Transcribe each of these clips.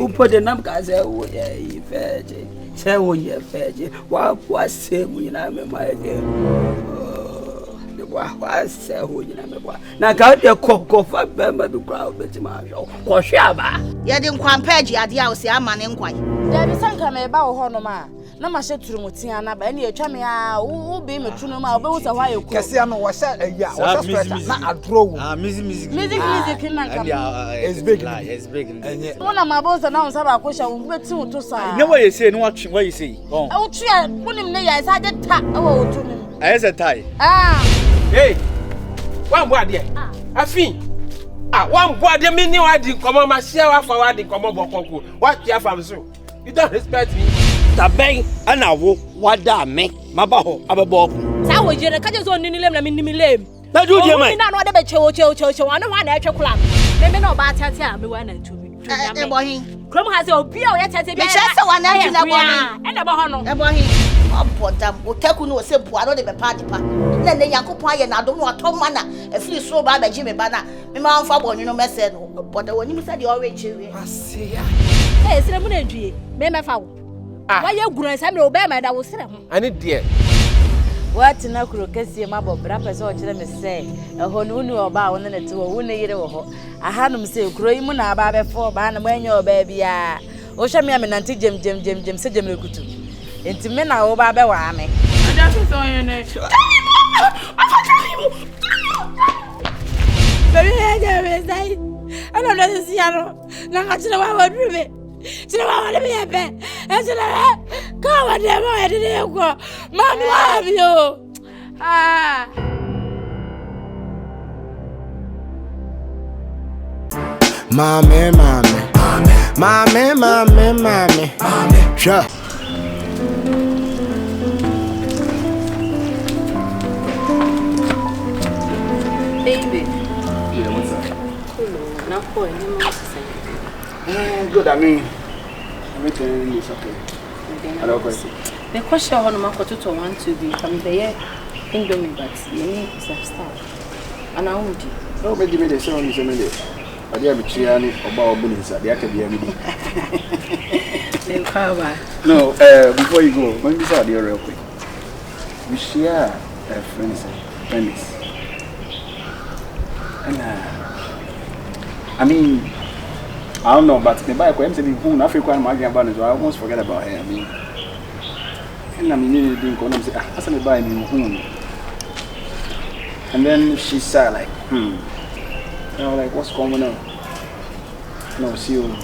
who put the number as a way, Fergie. Say, oh, yeah, Fergie. What was say when I'm in my game? What say, who you know? Now, got the cocoa for Bamba to crowd with my show. Or Shaba. You didn't compare the idea of a man in quite. There is some kind of Honoma. No, my shit to Mutiana, but any Chamia who be me to know my bones a while. Cassiano was a not a draw. Music, it's big. It's big. One of my bones announced about question with two to say. No, what you say, what you say. Oh, try, put him there. I said, tap. Oh, to him. As a tie. Hey, one word there. I think. One word, the meaning I did come on my share for what they come on. What you have from so? You don't respect me. The bank, and I will what that make my baho, above. How would you catch on in the lame? Now, do you mean? Not what about cho, I don't want extra club. Maybe no bad tell me one and two. Come has your beer, yet I say, one and about But will take no simple. I don't even party. Then the Yakupai and I don't know what Tom Mana, a few so bad by Jimmy Banner. My mouth for you know, message. But when you said you're rich, I see. Hey, it's a money, Mamma Fowl. Why you going to obey my that was I need dear. What in a crocus, my bob, rappers or to them say, a honunu about 1 and 2 or 1 year old. I had them say, Croymuna about before, ban when your baby. Oh, show me a man, Jim, said Jim Lukutu. Into men are over by Wame. And that is all your name. Baby, I don't know this yellow. Now I know what would be. To know what to be a bed. And to know, go and never I didn't go. Mom, love you. Ah. Mommy. Sure. Baby. Yeah, what's up? Cool. Now, boy, you must say. Good, I mean, everything is okay. I don't question. The question on my to want to be from the Indomie, but you need to start. And I won't do. No, maybe they say only 7 days. But they have a chair about bullets. They can be a meeting. No, before you go, let me start here real quick. We share friends. And I mean, I don't know, but the bike when I'm who African Magic Banners, I almost forget about her. I mean, and I mean, you didn't go and say, I said, buy me whom. And then she said, like, you know, like, what's going on? No, see you.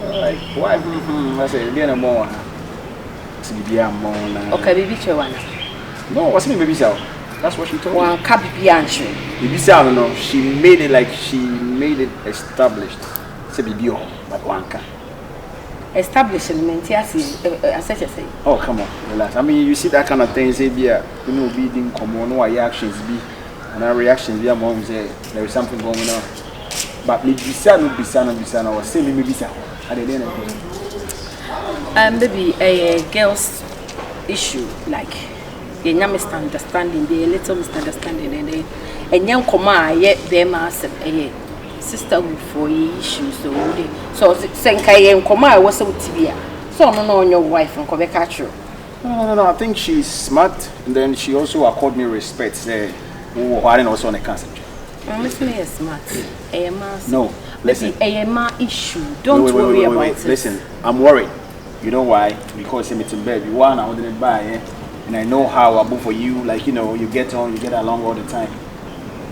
Like, why? I said, get a more. Okay, baby, one. No, what's it, baby? That's what she told me. One can't be answering. Baby, I don't know. She made it like she made it established. Say, baby, but one can. Establishment, yes, I say. Oh, come on, relax. I mean, you see that kind of thing, say, you know, we didn't come on, no reactions be, and our reactions be, mom say, there is something going on. But me, Bisa, or say, me, Bisa. I didn't know. Maybe a girl's issue, like, a misunderstanding, a little misunderstanding, and young command, yet them as a sister with 4 issues, so Senkai and Koma was so TV. So, no, your wife and Quebec catcher. No, I think she's smart, and then she also accorded me respect, say, who are also on a cancer. Listen, is smart. No, listen. A issue. Don't worry about it. Listen, I'm worried. You know why? Because it's in bed. You want I wouldn't buy, and I know how I move for you. Like you know, you get along all the time.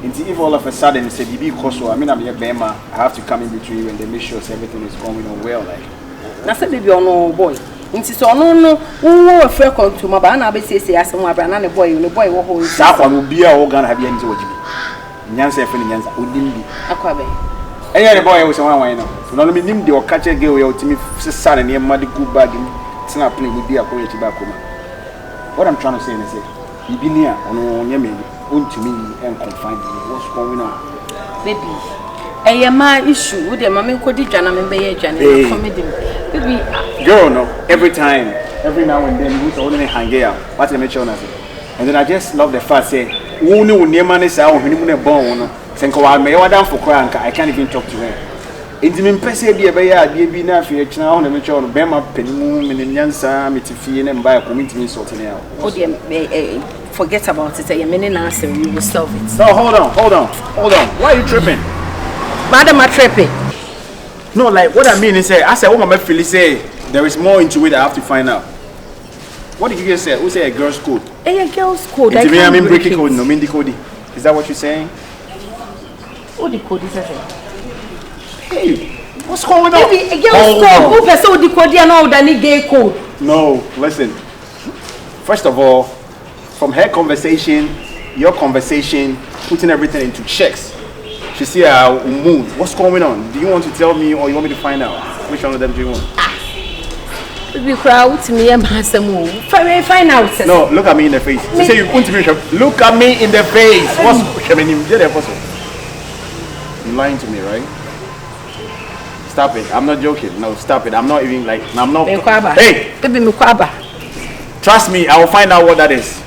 And if all of a sudden it's a BB cost, I mean, I'm your Bema. I have to come in between you and they make sure everything is going on well. Like, that's a baby or no boy. Into so no, who a friend come to my banana, be say, as someone brand boy, the boy will hold. That one will be a organ have you into what you Nyansa friend Nyansa, wouldn't be. Aquabe. Any boy was one way now. So, not only him, the catch a girl to me, son, and your muddy good bag, snapping with the Akoya tobacco. What I'm trying to say is, you be near on your maid. To me and confine me. What's going on? Baby, a my issue with the mammy could be Jana and Bay Jan. Baby, girl, no, every now and then, who's only hanging out. What's the mention of it? And then I just love the fact say, who knew near man is out when you were born. Think I may order for crank. I can't even talk to her. It's me pese bi e be ya de bi na afi e kina ho na me chewo no be ma panimu me ne nyansa me tifie ne mba community me sort ne Oh, forget about it. You're meaning answer. You will solve it. No, hold on. Why are you tripping? Madam, I'm tripping. No, like what I mean is, I said, what my feel say there is more into it. I have to find out. What did you just say? Who say a girl's code? A girl's code. I mean, break it code, no mean the code. Is that what you're saying? What the code is that? Hey, what's going on? Maybe a girl's code. Who person the code? You know the gay code. No, listen. First of all, from her conversation, your conversation, putting everything into checks. She see her mood. What's going on? Do you want to tell me or you want me to find out? Which one of them do you want? We crowd to me and find out. No, look at me in the face. You say you want to be look at me in the face. What's happening? You're lying to me, right? Stop it. I'm not joking. No, stop it. I'm not even like I'm not. Hey! Trust me, I will find out what that is.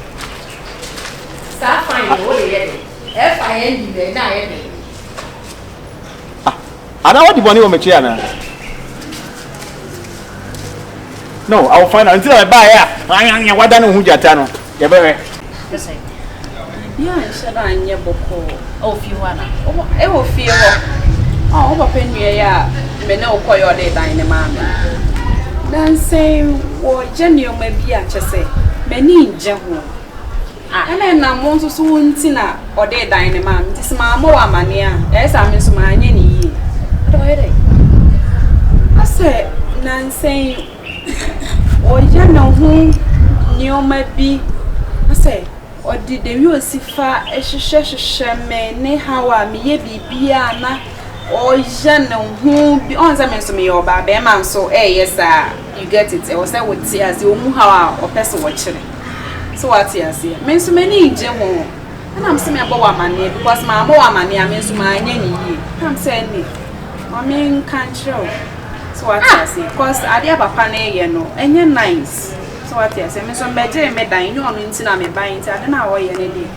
Start finding what it is. FIND, I don't want the money on my chair now. No, I will find out until I buy it. What I know who you're telling. Yeah, baby. Yeah, should I never call? Oh, if you wanna. Oh, I will feel. Oh, open me, yeah. Me no call your day, dynamite. Then say, what genuine may be at say. Many general. And then I'm also soon tina or day dynamite. This is my more mania. Yes, I'm in my any. I said, Nancy, or you know whom you might be. I say, or did the Yusifa a shame, ne how I may be Biana, or you know whom beyond the me or by man so, yes, sir, you get it. I was there with tears, you know how or person watching. So what you see? Means so many Jemo, and I'm saying about my name because my more money I mean to my nanny. I'm saying, I mean, can't show. So what I say, because I have a pane, you know, and you're nice. So what I say, Miss Ombeje made I know I'm into me buying it. I don't know why any day.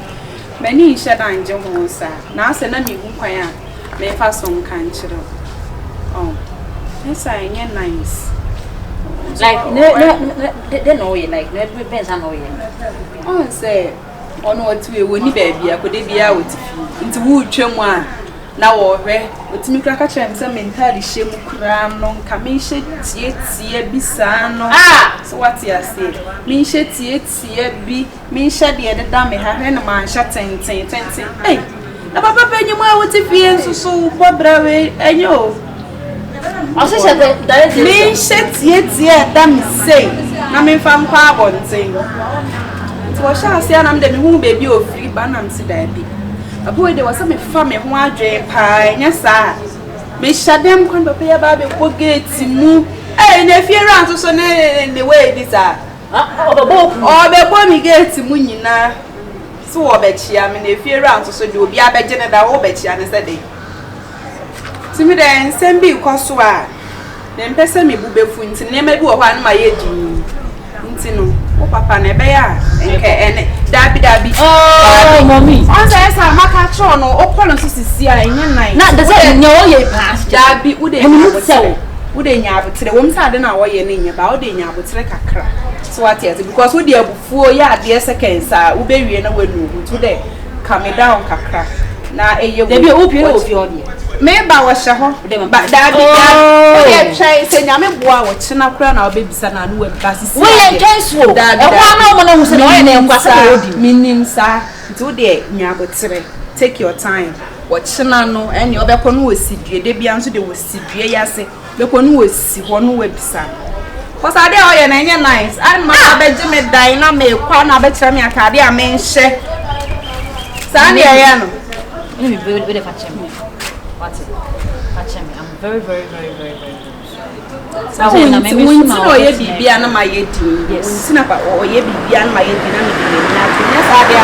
Many shed and Jemo, sir. Now send me who I am. May fast on can't show. Oh, yes, I am nice. Like, no, know you like, no, depends on how you oh, say, on what we will need baby, I could be out into wood chumwa. Now, or with me crack a chance, some entirely shame cram, non commission, yet, bisano. Ah, so what you say? Me shed yet, be me shed the other dame, her hand man shut 10. Hey, the papa penny, what if he is so brave, and you. I said that me shit yet damn say. I mean from carbon saying. So I shall say I'm the who baby of free banam see that be. A boy there was some family who are drank pie, yes sir. Me shut them come to pay about the gate to move. Hey, if you're around so in the way this are. Or the boy me get to Munina. So I bet you I mean if you're around so you'll be a better than I bet you understand. To me then send be koswa then person me bube funti ne ma bi wo hwa na ma ye di ntino o papa na be ya enke ene dabi oh mommy on say sa maka cho no o kolo so sisi a enye nan na de say nya o ye pass dabi wo de nya abotre wo msa de na wo ye ne nya ba wo de nya abotre kakra so what is because wo de abufuo ya de seconds a wo be wie na wanu to de calm down kakra na eye wo de bi o fi odi Meba wa shaho ba dabi o try say nyame boa wo chena kura na obebisa na no webasi we ye twenso e kwa na mo na hu se no ye na nkwasa na odi minim sa nti de nyabotere take your time wo chena no ene obekọ no wosidue de bia nso de wosidue yase bekọ no wosi ho no webisa cause ade o ye na nye nice and ma abeje me dan na me kwa na abekere me akade a me nhye sa na ye no we de fachem. What's it? I'm very sorry. So when I'm going to ye bibia na ma ye di. Yes. Sina pa o ye bibia na ma ye di na me di na. Yes, abia.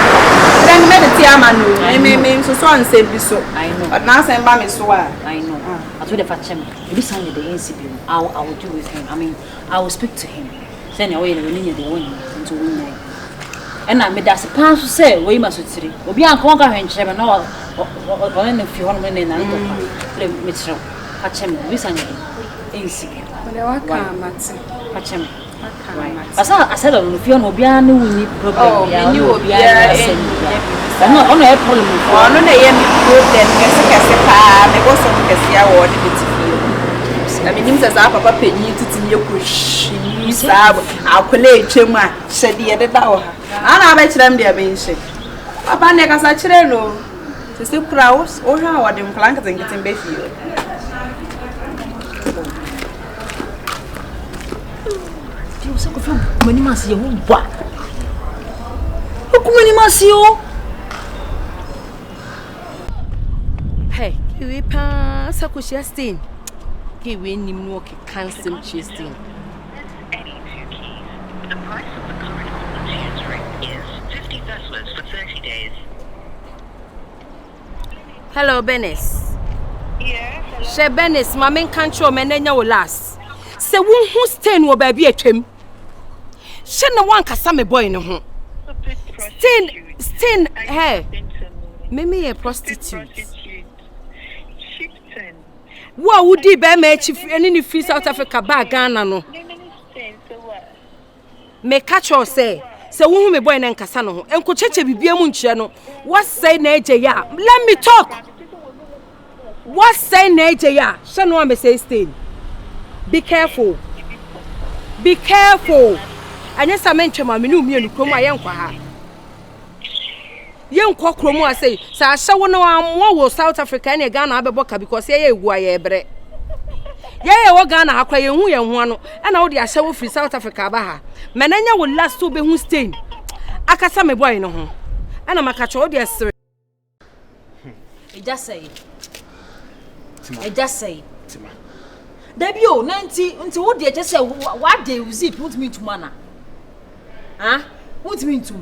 Then me de tia ma no. Me so ansem bi so. I know. But now say ba me so a. I know. As we the fachem. This time the NCB. I will do with him. I mean, I will speak to him. Say na we na we the one into win. And I made that pass to say we must three. Obi an kon ka hwenkyere me na o na fi ho no me na ndo pa. Le me tro. Catch me, listen. Easy. Catch me. I said, if you're no piano, we need problem. I knew what we are saying. I'm not on a problem. Oh, no, I am good then. I was on the Cassia or the bit. I mean, him says, Papa Penny to your push. I'll collate him, said the other hour. And I bet them they are being sick. Papa Negas, I don't know. To still crowds or how are them blankets and getting baby. So many months, you what? How many months you? Hey, you pass a cushion stain. Give me no cancel chasing. Any 2 keys. The price of the current holder's answering is 50 pesos for 30 days. Hello, Benes. Yes, hello. She Benes, my main control, my name will last. Say, who stain will be a trim? She no one can say me boy in home. Stain, hey. Maybe a prostitute. What would you be me if any free South Africa bag Ghana no? Me catch or say who me boy in Casano and could cheche be munchano. What say nature ya? Let me talk. What say nature ya? Shall no me say stain. Be careful. Be careful. And yes, I mentioned my new meal from my young qua. Young cockroom, I say, so I shall know more South Africa and Ghana Ababoka because ye why bre. Yea, what Ghana are crying who and one, and all the show free South Africa Baha. Manania will last to be who stain. I can say me boy no home. And I'm a catch all the sir. I just say, Debut 90 until what they just say, what they will see put me to mana. Huh? What mean to?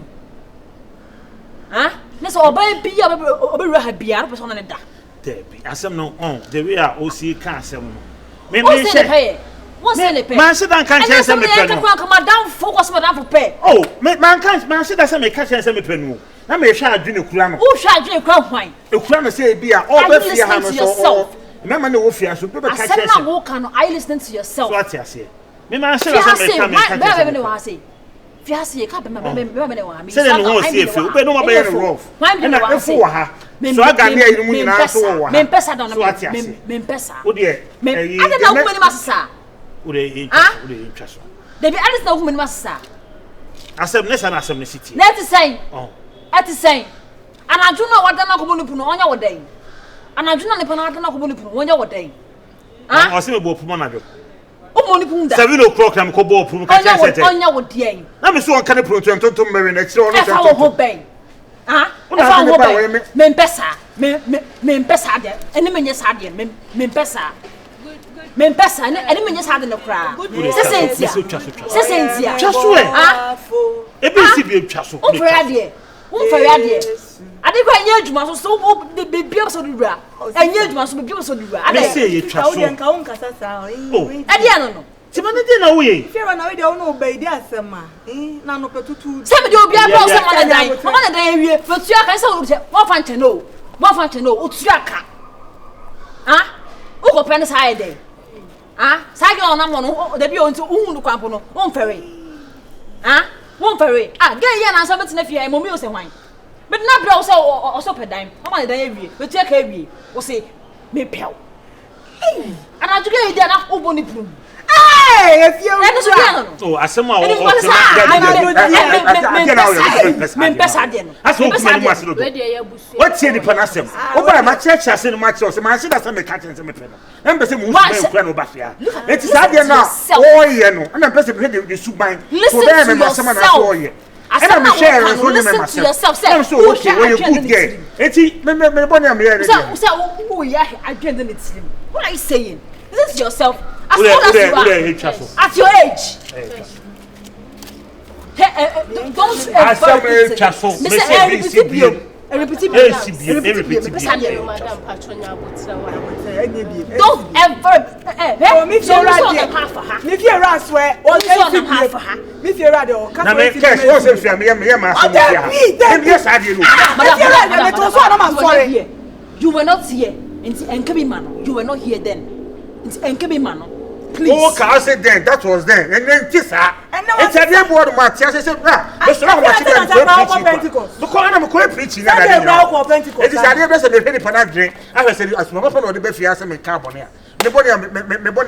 Huh? Let's all buy be a beer person on that. Debbie, I some no on the way I OC cancer. What's the pay? What's the pay? Man, sit down, can't tell me. Come down, focus, madam, for pay. Oh, man can't, man, sit down, catch and send me penny. I may share drink a cram. Who shall drink crown wine? A cram say beer, all the yourself. Remember, no fear, so people catch and walk on. I listen to yourself. What I say. Me man, say, Fiasi, you can't remember. Say, no one see if you, but no one be rough. Why not for her? So I got near you in our soul. Mempesa don't know what I say. Mempesa. Oh, dear. I don't know many massa. Would they interest? They be honest, no woman massa. I said, less than a city. Let us say, oh, at the same. And I do not want to know on your day. And I do not know on your day. I see a book from one. 7 o'clock, I'm called from on your day. I'm so kind of protect to marry next door. If I hope, ah, Mempesa, Mempesa, and the minions had him, Mempesa, and the minions had in the crowd. Cynthia, just where? Ah, a bit of I think I knew you so the baby of the I knew you must be beautiful. I say you trust. Oh, I don't know. Timothy, way. If you're not obey the Asama, none of the two. Somebody will be a person on a day, but you can say, what fun to know, Utsaka. Ah, who open this high day? Ah, Sagan on the view into Unu Campono, one ferry. Ah, one ferry. Ah, get yan and something if you are Momios and wine. But not also per dime. I'm on the day, but take a will say, me pell. And I together there not open it. Hey, if you oh, as someone what's in the Panasem? Oh, my church has in my church, my sister has a catching some pen. And the Bafia. It is idea now. Oh, yeah, no, and I'm person the soup mine. Listen to yourself. I'm sharing listen to yourself. I'm so okay when you good girl. It's oh, yeah, I can't do it. What are you saying? Listen to yourself. As old as you are, at your age. Don't don't ever if you're right where or if you're right or you were not here and come in man, you were not here then. And give me man. Please. Oh, I said then, that was then. And then kiss her. It's a dear board, Matthias. I said, let's not watch it. The corner of a preaching. It is a dear best of the penny panad drink. I said, as my mother or the best fiasco in Carbonia. The body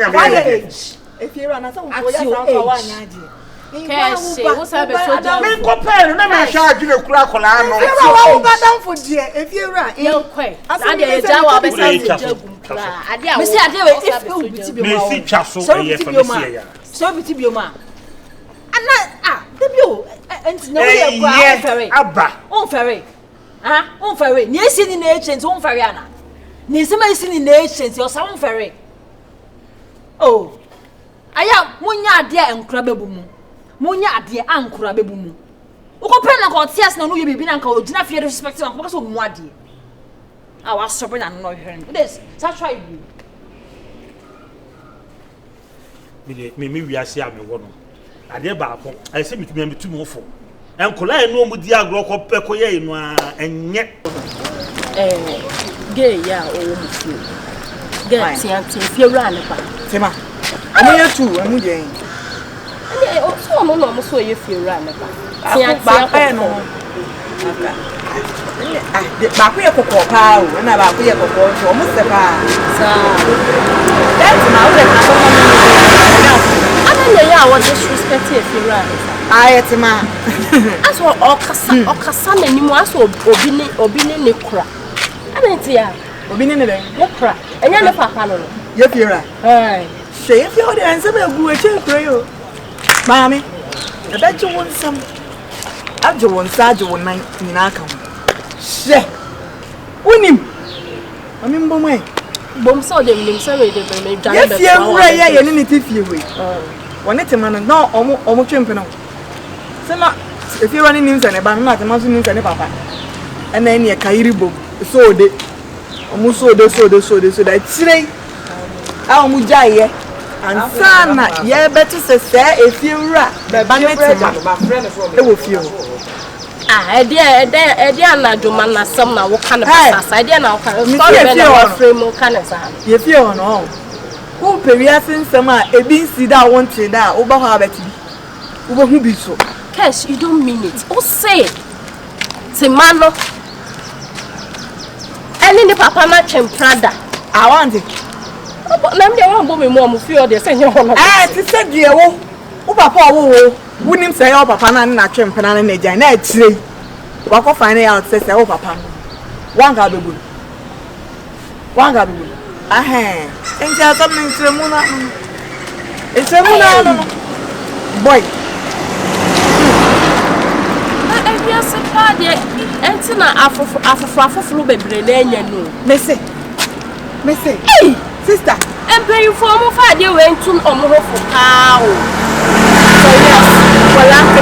of my age. If you're on a song, what's if you're right, you're quite. I munya dia enkura bebumu munya ade ankura bebumu ukopɛ na ko tias na no ye bibi na nka ogina fie respect na ko so mu ade a wa sobe na no hwere this sa try you me wiase a me wo no ade ba ko ai se mitumi mitumi ofo enkola enu omu di agro ko pe ko ye enu a enye gay ya o mu fu gay tianti fie wura ne pa tema amoye tu amu je so no so ye fie wura ne pa tianti ba no aka ba ku ye kokko pa o na ba ku ye kokko so mo se pa sa that's now the ana ya what disrespect ye fie wura ayetima aso okasa na nimu aso obi ne kura ana ntia obi ne den ne kura enya ne papa no ye fie wura she if you dey answer me go eche kura yo mami e be ju won sam ajo won sa ajo won nan nyina aka ho she unim ami mbo mai bom so de nim se we de be me dwane be ye fie wura ye ne ti fie we woni tema no na omo twempe no se na if you running nim se ne ba na tema so nim se ne papa ena ene kairi bom so de omo so de da tire a omo jaye ansana ye betu se efie wura be ba ne tema e wo fie ede anadwuma na sam na wo kan pasa ede na wo kan story be na wo frame kan sa ye fie ono who peria sensem a ebi nsi da wonte da wo ba ho abeti wo ba hu bi so cash you don't mean it o say timano eni ni papa na chemprada I want it na me wan bo me mo am fie o de senye ho no ti se die wo papa wo wunim say your papa na twempena na na jan na atire wa ko find out say your papa wanga bebu enti asam ni ntremu na no boy na evia se pa de enti na afoforo bebre na anya no me say hey sister pay you for mo fa de we ntun omo ho fo ka o so yes wala to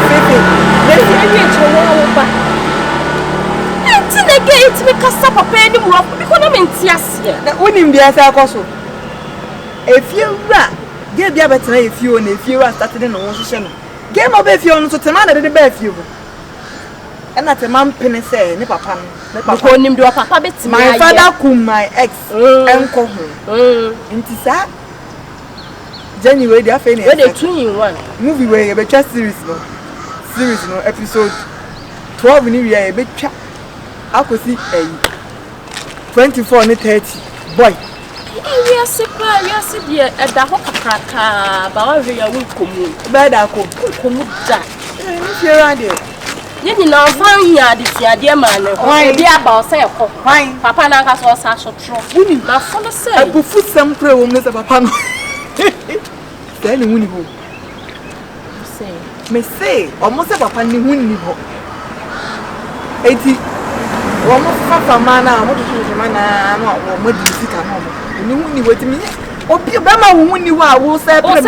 fefe le ye chowo wo ba enti na ge it me kasa papa ni mo ko na me ntiase na unim bia sa akoso efie wura ge bia betena efie o na efie wura started na won hye no ge mo be efie o no so tema na de be efie o ena tema mpene se ni papa no ko nim de papa betima my father kum my ex enko ho nti sa January dey afeni we dey 2 in 1 movie we be twa series no episode 12 ni we e be twa akosi 24 ni 30 boy we are se dia e da ho kakraka ba wa we ya wi komu be da komu da ni fiera de Yeni na fan ya de tiade ma ne ho bi aba o se ko papa na nka so sa so tro wuni na fo no se abufu sem pre wo ne se papa no se ni wuni ho me say o mo se papa ni wuni ho eti wo mo papa mana mo do mana mo di sika no ni wuni ho ti mi o bi ba ma wuni ho a wo se pre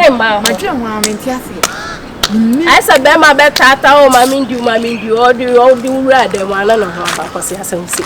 ma ma twa ho a me ntiase I said, "Bema betata o mami ndi o di ura de wana no ha ba kwase asem si."